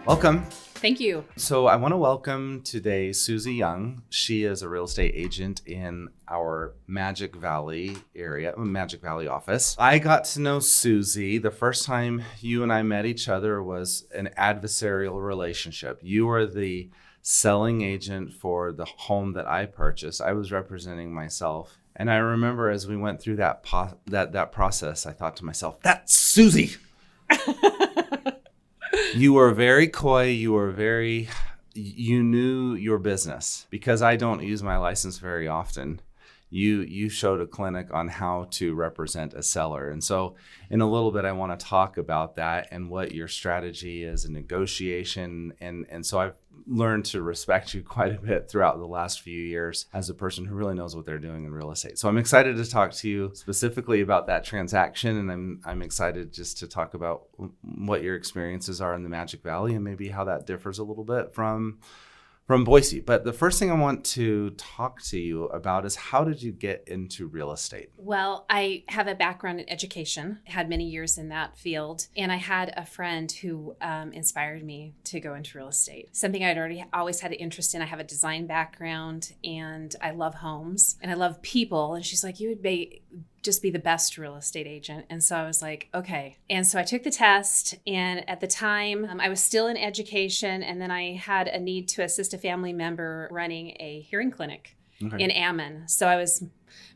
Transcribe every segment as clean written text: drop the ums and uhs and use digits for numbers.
Welcome. Thank you. So I want to welcome today Suzy Young. She is a real estate agent in our Magic Valley office. I got to know Suzy. The first time you and I met each other was an adversarial relationship. You were the selling agent for the home that I purchased. I was representing myself. And I remember as we went through that process, I thought to myself, that's Suzy. You were very coy. You knew your business. Because I don't use my license very often, you showed a clinic on how to represent a seller. And so in a little bit, I want to talk about that and what your strategy is in negotiation. And so I've learned to respect you quite a bit throughout the last few years as a person who really knows what they're doing in real estate. So I'm excited to talk to you specifically about that transaction. And I'm excited just to talk about what your experiences are in the Magic Valley and maybe how that differs a little bit from Boise. But the first thing I want to talk to you about is, how did you get into real estate? Well, I have a background in education, had many years in that field, and I had a friend who inspired me to go into real estate. Something I'd always had an interest in. I have a design background, and I love homes, and I love people. And she's like, you would just be the best real estate agent. And so I was like, okay. And so I took the test. And at the time, I was still in education. And then I had a need to assist a family member running a hearing clinic in Ammon. So I was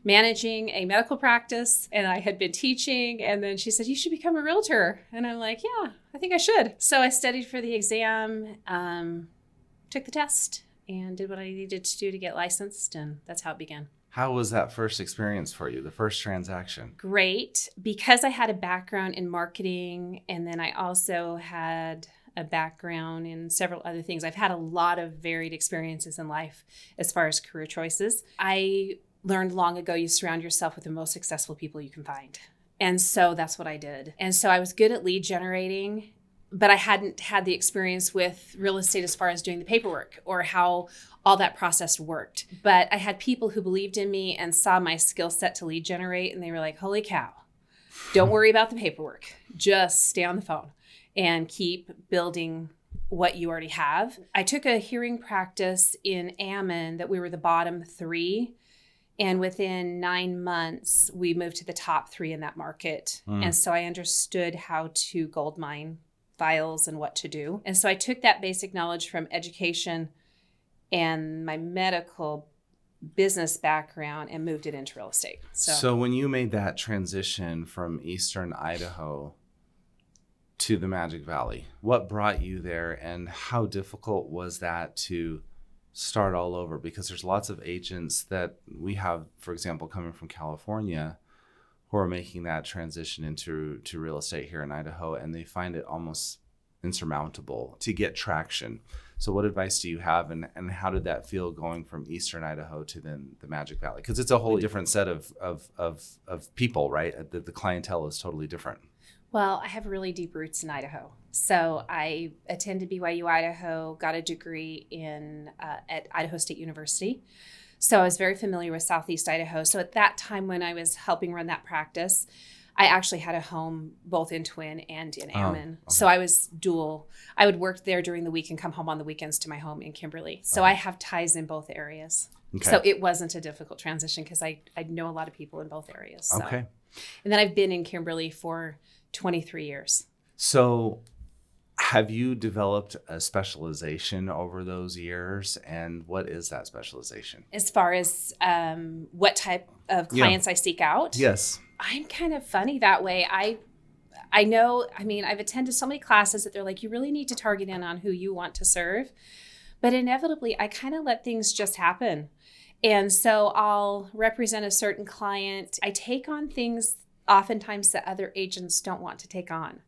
managing a medical practice and I had been teaching. And then she said, you should become a realtor. And I'm like, yeah, I think I should. So I studied for the exam, took the test, and did what I needed to do to get licensed. And that's how it began. How was that first experience for you, the first transaction? Great, because I had a background in marketing, and then I also had a background in several other things. I've had a lot of varied experiences in life as far as career choices. I learned long ago, you surround yourself with the most successful people you can find. And so that's what I did. And so I was good at lead generating, but I hadn't had the experience with real estate as far as doing the paperwork or how all that process worked. But I had people who believed in me and saw my skill set to lead generate, and they were like, holy cow, don't worry about the paperwork. Just stay on the phone and keep building what you already have. I took a hearing practice in Ammon that we were the bottom 3. And within 9 months, we moved to the top 3 in that market. And so I understood how to gold mine files and what to do. And so I took that basic knowledge from education and my medical business background and moved it into real estate. So when you made that transition from Eastern Idaho to the Magic Valley, what brought you there and how difficult was that to start all over? Because there's lots of agents that we have, for example, coming from California, who are making that transition into real estate here in Idaho, and they find it almost insurmountable to get traction. So what advice do you have, and how did that feel going from Eastern Idaho to then the Magic Valley? Because it's a wholly different set of people, right? The clientele is totally different. Well, I have really deep roots in Idaho. So I attended BYU Idaho, got a degree at Idaho State University. So I was very familiar with Southeast Idaho. So at that time when I was helping run that practice, I actually had a home both in Twin and in Ammon. Okay. So I was dual. I would work there during the week and come home on the weekends to my home in Kimberly. So I have ties in both areas. Okay. So it wasn't a difficult transition because I know a lot of people in both areas. So. Okay. And then I've been in Kimberly for 23 years. So have you developed a specialization over those years? And what is that specialization? As far as what type of clients I seek out? Yes. I'm kind of funny that way. I know, I've attended so many classes that they're like, you really need to target in on who you want to serve. But inevitably, I kind of let things just happen. And so I'll represent a certain client. I take on things oftentimes that other agents don't want to take on.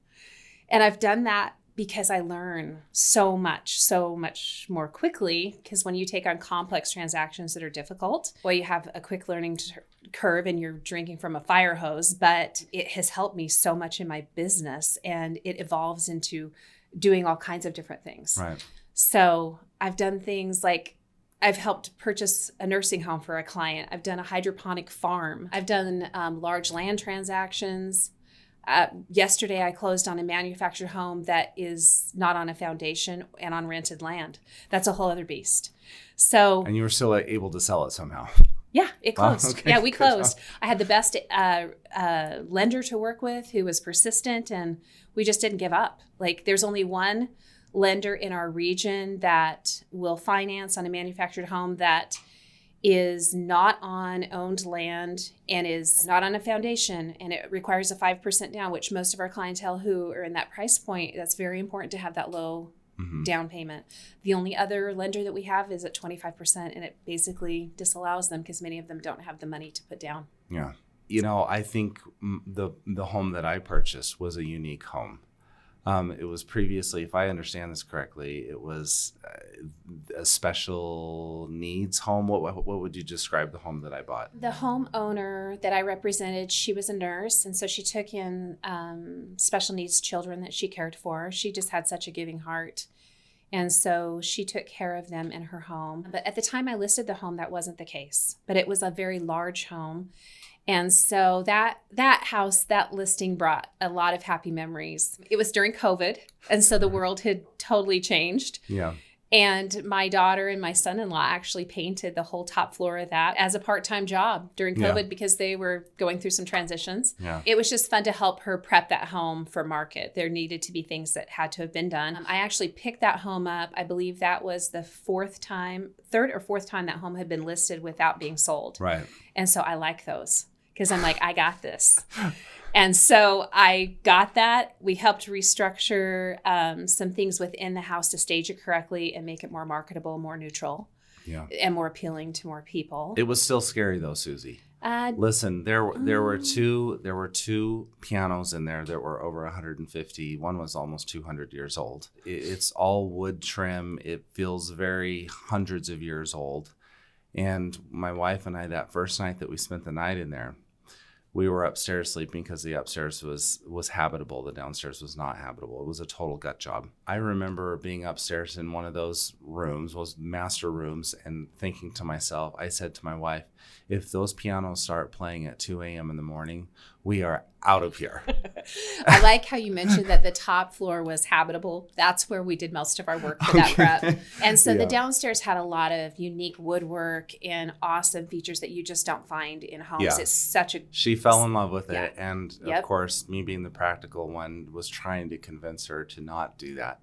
And I've done that because I learn so much more quickly. Because when you take on complex transactions that are difficult, well, you have a quick learning curve and you're drinking from a fire hose. But it has helped me so much in my business, and it evolves into doing all kinds of different things. Right. So I've done things like I've helped purchase a nursing home for a client. I've done a hydroponic farm. I've done large land transactions. Yesterday, I closed on a manufactured home that is not on a foundation and on rented land. That's a whole other beast. So, And you were still able to sell it somehow. yeah, it closed. Okay, Yeah, we good closed. job. I had the best lender to work with who was persistent, and we just didn't give up. Like, there's only one lender in our region that will finance on a manufactured home that is not on owned land and is not on a foundation, and it requires a 5% down, which most of our clientele who are in that price point, that's very important to have that low down payment. The only other lender that we have is at 25%, and it basically disallows them because many of them don't have the money to put down. Yeah. I think the home that I purchased was a unique home. It was previously, if I understand this correctly, it was a special needs home. What would you describe the home that I bought? The homeowner that I represented, she was a nurse, and so she took in special needs children that she cared for. She just had such a giving heart, and so she took care of them in her home. But at the time I listed the home, that wasn't the case, but it was a very large home. And so that house, that listing brought a lot of happy memories. It was during COVID, and so the world had totally changed. Yeah. And my daughter and my son-in-law actually painted the whole top floor of that as a part-time job during COVID because they were going through some transitions. Yeah. It was just fun to help her prep that home for market. There needed to be things that had to have been done. I actually picked that home up. I believe that was the third or fourth time that home had been listed without being sold. Right. And so I like those because I'm like, I got this. And so I got that. We helped restructure some things within the house to stage it correctly and make it more marketable, more neutral, and more appealing to more people. It was still scary though, Suzy. Listen, there were two pianos in there that were over 150. One was almost 200 years old. It's all wood trim. It feels very hundreds of years old. And my wife and I, that first night that we spent the night in there, we were upstairs sleeping because the upstairs was habitable. The downstairs was not habitable. It was a total gut job. I remember being upstairs in one of those rooms, was master rooms, and thinking to myself, I said to my wife, if those pianos start playing at 2 a.m. in the morning, we are out of here. I like how you mentioned that the top floor was habitable. That's where we did most of our work for that prep. And so the downstairs had a lot of unique woodwork and awesome features that you just don't find in homes. Yeah. It's such a... She fell in love with it. And of course, me being the practical one was trying to convince her to not do that.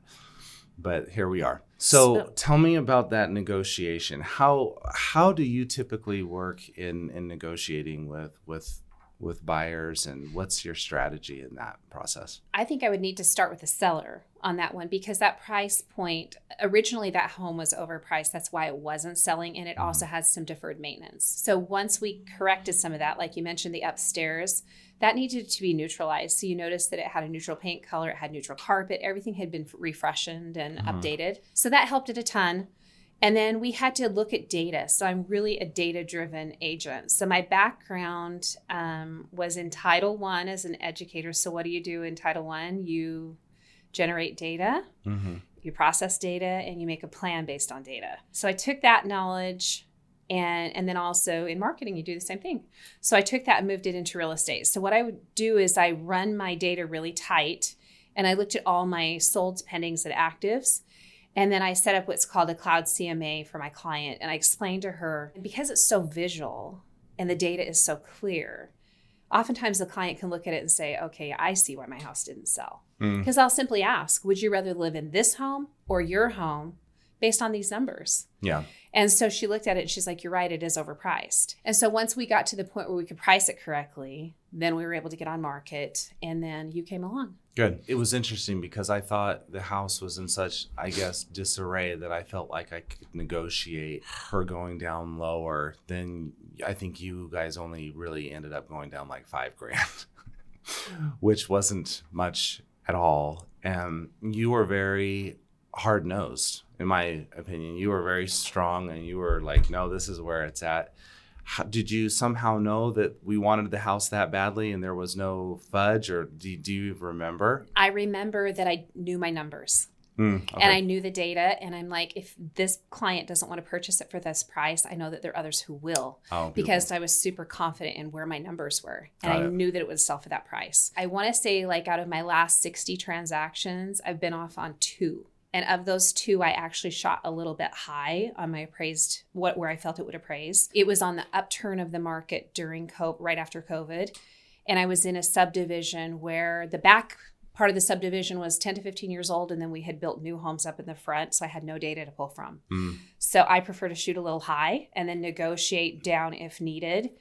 But here we are. So tell me about that negotiation. How do you typically work in negotiating with buyers, and what's your strategy in that process? I think I would need to start with the seller on that one because that price point, originally that home was overpriced. That's why it wasn't selling, and it also has some deferred maintenance. So once we corrected some of that, like you mentioned, the upstairs, that needed to be neutralized. So you noticed that it had a neutral paint color, it had neutral carpet, everything had been refreshened and updated. So that helped it a ton. And then we had to look at data. So I'm really a data-driven agent. So my background was in Title I as an educator. So what do you do in Title I? You generate data, you process data, and you make a plan based on data. So I took that knowledge, and then also in marketing, you do the same thing. So I took that and moved it into real estate. So what I would do is I run my data really tight, and I looked at all my solds, pendings, and actives. And then I set up what's called a cloud CMA for my client. And I explained to her, because it's so visual and the data is so clear, oftentimes the client can look at it and say, okay, I see why my house didn't sell. Because I'll simply ask, would you rather live in this home or your home based on these numbers? Yeah. And so she looked at it and she's like, you're right, it is overpriced. And so once we got to the point where we could price it correctly, then we were able to get on market, and then you came along. Good. It was interesting because I thought the house was in such, I guess, disarray that I felt like I could negotiate her going down lower. Then I think you guys only really ended up going down like $5,000, which wasn't much at all. And you were very hard-nosed, in my opinion. You were very strong, and you were like, no, this is where it's at. Did you somehow know that we wanted the house that badly and there was no fudge, or do you remember? I remember that I knew my numbers. Okay. And I knew the data, and I'm like, if this client doesn't want to purchase it for this price, I know that there are others who will, Oh, because I was super confident in where my numbers were. And Got I it. knew that it would sell for that price. I want to say, like, out of my last 60 transactions, I've been off on 2. And of those 2, I actually shot a little bit high on my appraised, where I felt it would appraise. It was on the upturn of the market during COVID, right after COVID. And I was in a subdivision where the back part of the subdivision was 10 to 15 years old, and then we had built new homes up in the front, so I had no data to pull from. So I prefer to shoot a little high and then negotiate down if needed.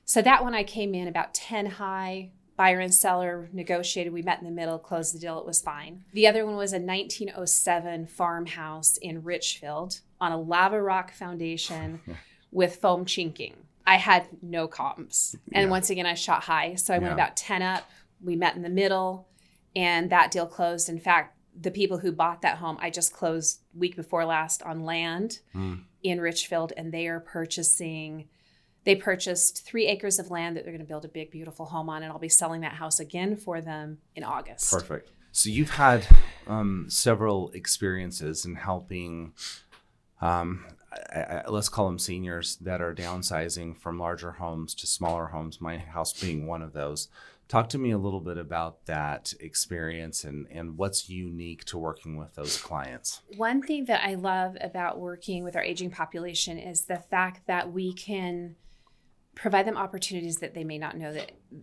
So that one I came in about 10 high, buyer and seller negotiated. We met in the middle, closed the deal. It was fine. The other one was a 1907 farmhouse in Richfield on a lava rock foundation with foam chinking. I had no comps. And once again, I shot high. So I went about 10 up. We met in the middle. And that deal closed. In fact, the people who bought that home, I just closed week before last on land in Richfield, and they purchased 3 acres of land that they're going to build a big, beautiful home on, and I'll be selling that house again for them in August. Perfect. So you've had several experiences in helping, let's call them seniors that are downsizing from larger homes to smaller homes, my house being one of those. Talk to me a little bit about that experience and what's unique to working with those clients. One thing that I love about working with our aging population is the fact that we can provide them opportunities that they may not know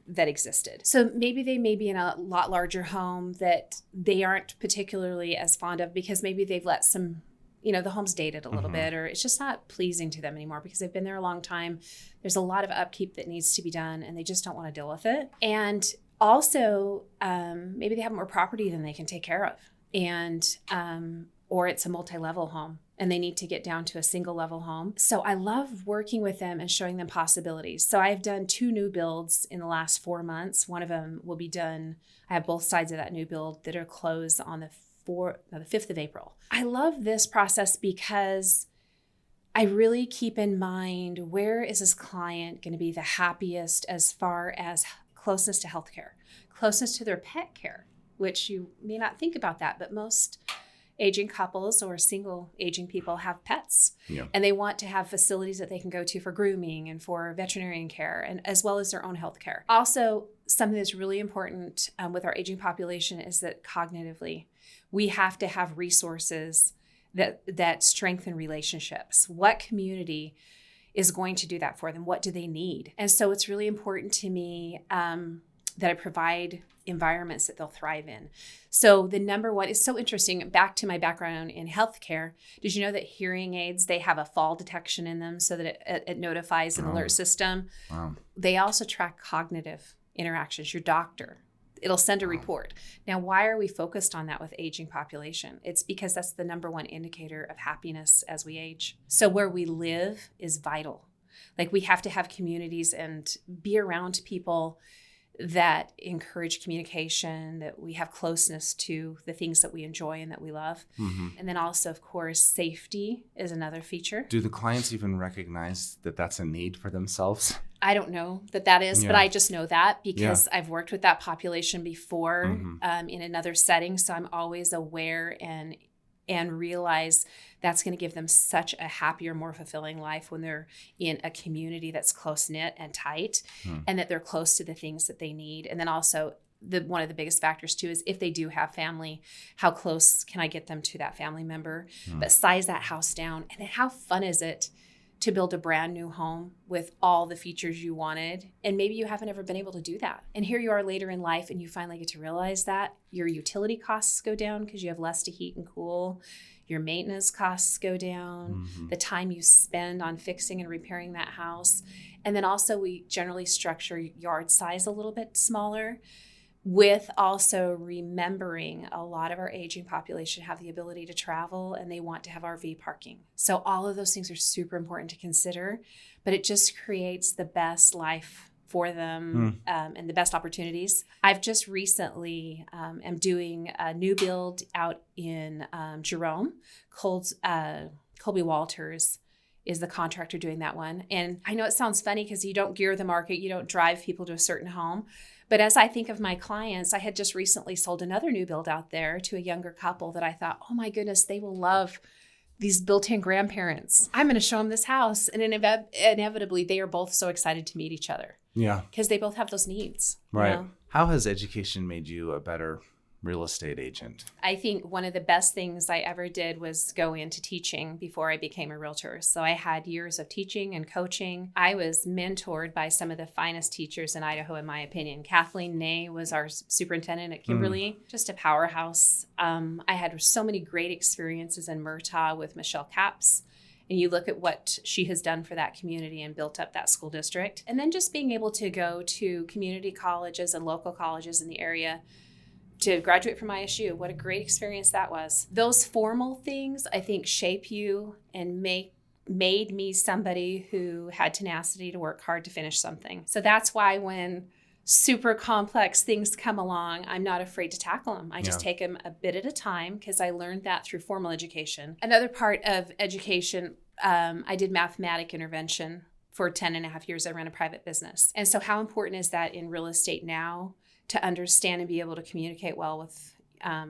that existed. So maybe they may be in a lot larger home that they aren't particularly as fond of, because maybe they've let some, the home's dated a little bit, or it's just not pleasing to them anymore because they've been there a long time. There's a lot of upkeep that needs to be done, and they just don't want to deal with it. And also, maybe they have more property than they can take care of, and or it's a multi-level home and they need to get down to a single level home. So I love working with them and showing them possibilities. So I've done 2 new builds in the last 4 months. One of them will be done. I have both sides of that new build that are closed on the 5th of April. I love this process because I really keep in mind, where is this client going to be the happiest as far as closeness to healthcare, closeness to their pet care, which you may not think about that, but most aging couples or single aging people have pets, and they want to have facilities that they can go to for grooming and for veterinarian care, and as well as their own health care. Also, something that's really important with our aging population is that cognitively, we have to have resources that strengthen relationships. What community is going to do that for them? What do they need? And so it's really important to me that I provide environments that they'll thrive in. So the number one is so interesting. Back to my background in healthcare, did you know that hearing aids, they have a fall detection in them so that it notifies an alert system? Wow. They also track cognitive interactions. Your doctor, it'll send a report. Now, why are we focused on that with aging population? It's because that's the number one indicator of happiness as we age. So where we live is vital. Like, we have to have communities and be around people that encourage communication, that we have closeness to the things that we enjoy and that we love. And then also, of course, safety is another feature. Do the clients even recognize that that's a need for themselves? I don't know that is, but I just know that because I've worked with that population before in another setting. So I'm always aware and realize that's going to give them such a happier, more fulfilling life when they're in a community that's close-knit and tight, and that they're close to the things that they need. And then also, one of the biggest factors too is if they do have family, how close can I get them to that family member? But size that house down. And then how fun is it to build a brand new home with all the features you wanted? And maybe you haven't ever been able to do that. And here you are later in life and you finally get to realize that your utility costs go down because you have less to heat and cool. Your maintenance costs go down, the time you spend on fixing and repairing that house. And then also, we generally structure yard size a little bit smaller, with also remembering a lot of our aging population have the ability to travel and they want to have RV parking. So all of those things are super important to consider, but it just creates the best life for them and the best opportunities. I've just recently am doing a new build out in Jerome. Colby Walters is the contractor doing that one. And I know it sounds funny because you don't gear the market, you don't drive people to a certain home, But as I think of my clients, I had just recently sold another new build out there to a younger couple that I thought, oh my goodness, they will love these built-in grandparents. I'm going to show them this house. And inevitably, they are both so excited to meet each other. Yeah. Because they both have those needs. Right. You know? How has education made you a better real estate agent? I think one of the best things I ever did was go into teaching before I became a realtor. So I had years of teaching and coaching. I was mentored by some of the finest teachers in Idaho, in my opinion. Kathleen Ney was our superintendent at Kimberly, just a powerhouse. I had so many great experiences in Murtaugh with Michelle Capps. And you look at what she has done for that community and built up that school district. And then just being able to go to community colleges and local colleges in the area to graduate from ISU. What a great experience that was. Those formal things, I think, shape you and made me somebody who had tenacity to work hard to finish something. So that's why when super complex things come along, I'm not afraid to tackle them. I just take them a bit at a time because I learned that through formal education. Another part of education, I did mathematic intervention for 10 and a half years. I ran a private business. And so how important is that in real estate now to understand and be able to communicate well with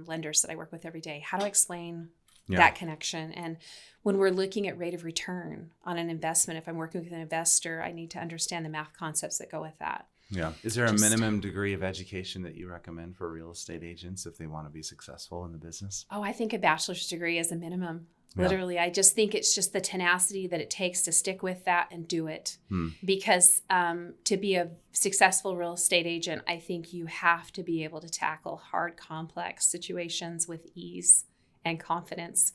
lenders that I work with every day? How do I explain that connection? And when we're looking at rate of return on an investment, if I'm working with an investor, I need to understand the math concepts that go with that. Yeah. Is there a minimum degree of education that you recommend for real estate agents if they want to be successful in the business? Oh, I think a bachelor's degree is a minimum. Literally, I just think it's just the tenacity that it takes to stick with that and do it. Because to be a successful real estate agent, I think you have to be able to tackle hard, complex situations with ease and confidence.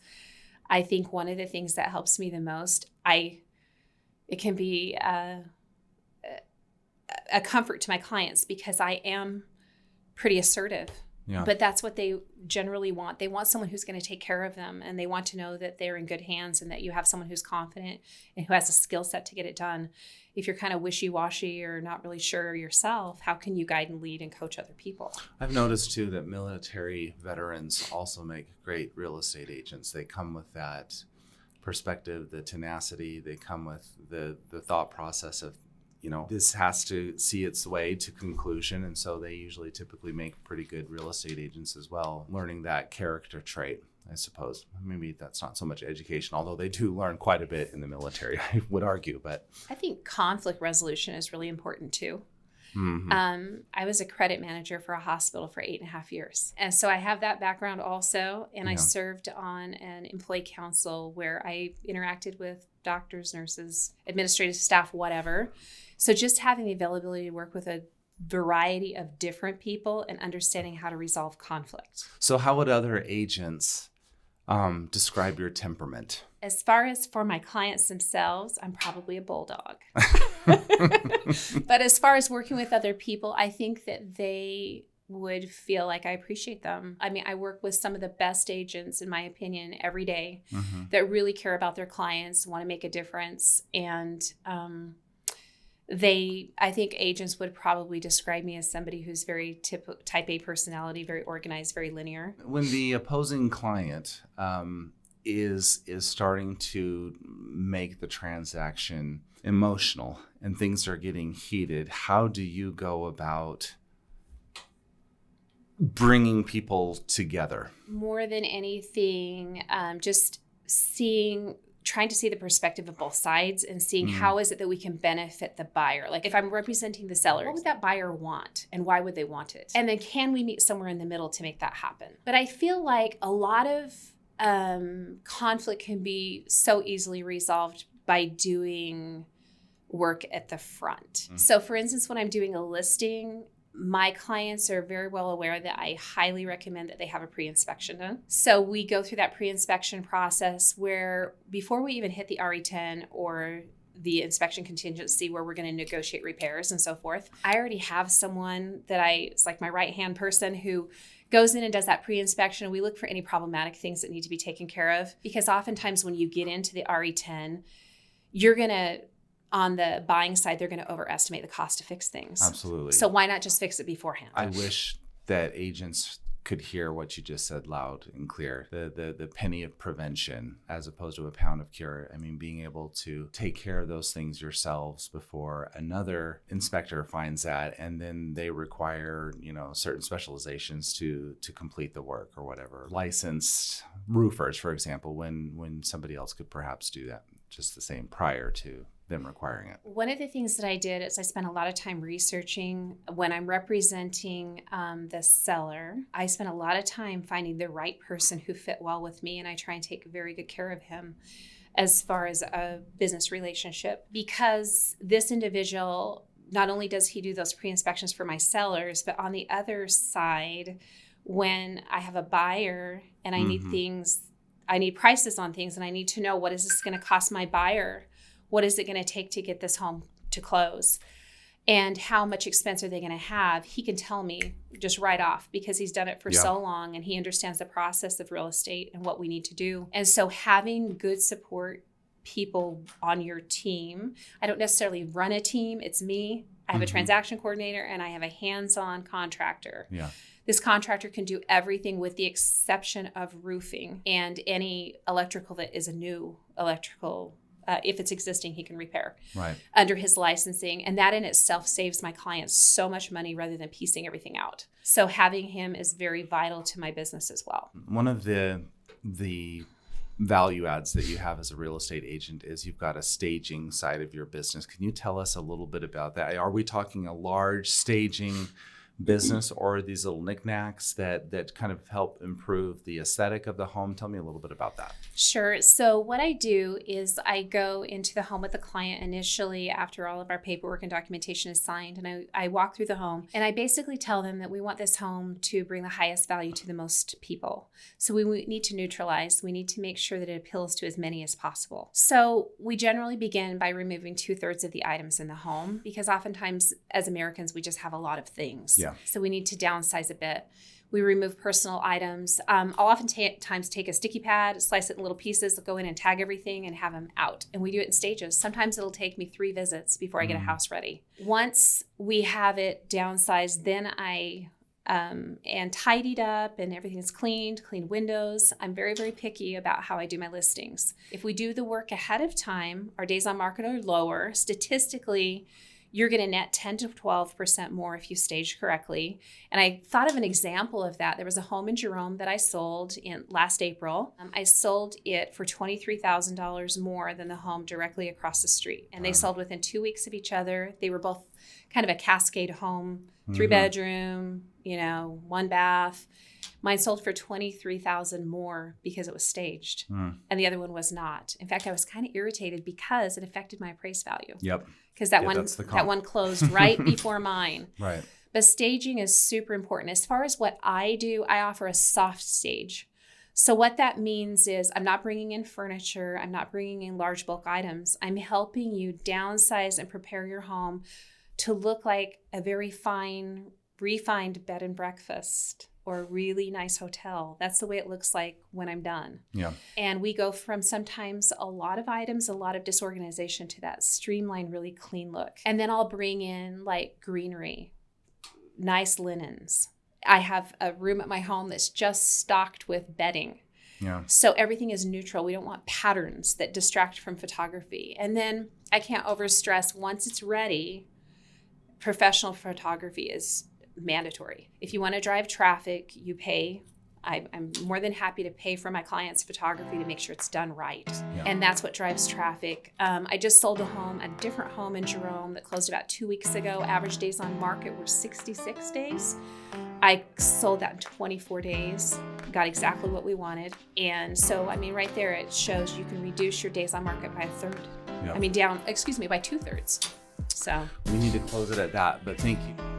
I think one of the things that helps me the most, it can be a comfort to my clients because I am pretty assertive. Yeah. But that's what they generally want. They want someone who's going to take care of them, and they want to know that they're in good hands and that you have someone who's confident and who has a skill set to get it done. If you're kind of wishy-washy or not really sure yourself, how can you guide and lead and coach other people? I've noticed too that military veterans also make great real estate agents. They come with that perspective, the tenacity. They come with the thought process of, this has to see its way to conclusion. And so they usually typically make pretty good real estate agents as well, learning that character trait, I suppose. Maybe that's not so much education, although they do learn quite a bit in the military, I would argue. But I think conflict resolution is really important too. Mm-hmm. I was a credit manager for a hospital for 8.5 years. And so I have that background also. And I served on an employee council where I interacted with doctors, nurses, administrative staff, whatever. So just having the availability to work with a variety of different people and understanding how to resolve conflict. So how would other agents describe your temperament? As far as for my clients themselves, I'm probably a bulldog. But as far as working with other people, I think that they would feel like I appreciate them. I mean, I work with some of the best agents, in my opinion, every day that really care about their clients, want to make a difference. And I think agents would probably describe me as somebody who's very type A personality, very organized, very linear. When the opposing client is starting to make the transaction emotional and things are getting heated, how do you go about bringing people together? More than anything, just trying to see the perspective of both sides and seeing how is it that we can benefit the buyer. Like if I'm representing the seller, what would that buyer want and why would they want it? And then can we meet somewhere in the middle to make that happen? But I feel like a lot of conflict can be so easily resolved by doing work at the front. So for instance, when I'm doing a listing, my clients are very well aware that I highly recommend that they have a pre-inspection done. So we go through that pre-inspection process where before we even hit the RE10 or the inspection contingency where we're going to negotiate repairs and so forth, I already have someone it's like my right-hand person who goes in and does that pre-inspection. We look for any problematic things that need to be taken care of because oftentimes when you get into the RE10, on the buying side, they're going to overestimate the cost to fix things. Absolutely. So why not just fix it beforehand? I wish that agents could hear what you just said loud and clear. The penny of prevention as opposed to a pound of cure. I mean, being able to take care of those things yourselves before another inspector finds that, and then they require, certain specializations to complete the work or whatever. Licensed roofers, for example, when somebody else could perhaps do that just the same prior to them requiring it. One of the things that I did is I spent a lot of time researching when I'm representing the seller. I spent a lot of time finding the right person who fit well with me, and I try and take very good care of him as far as a business relationship, because this individual, not only does he do those pre-inspections for my sellers, but on the other side, when I have a buyer and I need things, I need prices on things, and I need to know, what is this going to cost my buyer? What is it going to take to get this home to close? And how much expense are they going to have? He can tell me just right off, because he's done it for so long and he understands the process of real estate and what we need to do. And so having good support people on your team, I don't necessarily run a team, it's me. I have a transaction coordinator and I have a hands-on contractor. Yeah. This contractor can do everything with the exception of roofing and any electrical that is a new electrical. If it's existing, he can repair under his licensing. And that in itself saves my clients so much money rather than piecing everything out. So having him is very vital to my business as well. One of the value adds that you have as a real estate agent is you've got a staging side of your business. Can you tell us a little bit about that? Are we talking a large staging business, or these little knickknacks that kind of help improve the aesthetic of the home? Tell me a little bit about that. Sure. So what I do is I go into the home with the client initially after all of our paperwork and documentation is signed, and I walk through the home and I basically tell them that we want this home to bring the highest value to the most people. So we need to neutralize. We need to make sure that it appeals to as many as possible. So we generally begin by removing 2/3 of the items in the home, because oftentimes as Americans, we just have a lot of things. Yeah. So we need to downsize a bit. We remove personal items. I'll oftentimes take a sticky pad, slice it in little pieces, go in and tag everything and have them out. And we do it in stages. Sometimes it'll take me 3 visits before I get a house ready. Once we have it downsized, then I and tidied up and everything's cleaned windows. I'm very, very picky about how I do my listings. If we do the work ahead of time, our days on market are lower. Statistically, you're going to net 10 to 12% more if you stage correctly. And I thought of an example of that. There was a home in Jerome that I sold in last April. I sold it for $23,000 more than the home directly across the street. And they sold within 2 weeks of each other. They were both kind of a cascade home, 3-bedroom, 1 bath. Mine sold for $23,000 more because it was staged, and the other one was not. In fact, I was kind of irritated because it affected my appraised value. Yep. Because that one closed right before mine. Right. But staging is super important. As far as what I do, I offer a soft stage. So what that means is I'm not bringing in furniture. I'm not bringing in large bulk items. I'm helping you downsize and prepare your home to look like a very fine, refined bed and breakfast or a really nice hotel. That's the way it looks like when I'm done. Yeah. And we go from sometimes a lot of items, a lot of disorganization, to that streamlined, really clean look. And then I'll bring in like greenery, nice linens. I have a room at my home that's just stocked with bedding. Yeah. So everything is neutral. We don't want patterns that distract from photography. And then I can't overstress, once it's ready, professional photography is mandatory. If you want to drive traffic, you pay. I'm more than happy to pay for my client's photography to make sure it's done right. Yeah. And that's what drives traffic. I just sold a different home in Jerome that closed about 2 weeks ago. Average days on market were 66 days. I sold that in 24 days, got exactly what we wanted. And so, right there, it shows you can reduce your days on market by 1/3. Yeah. By 2/3. So we need to close it at that, but thank you.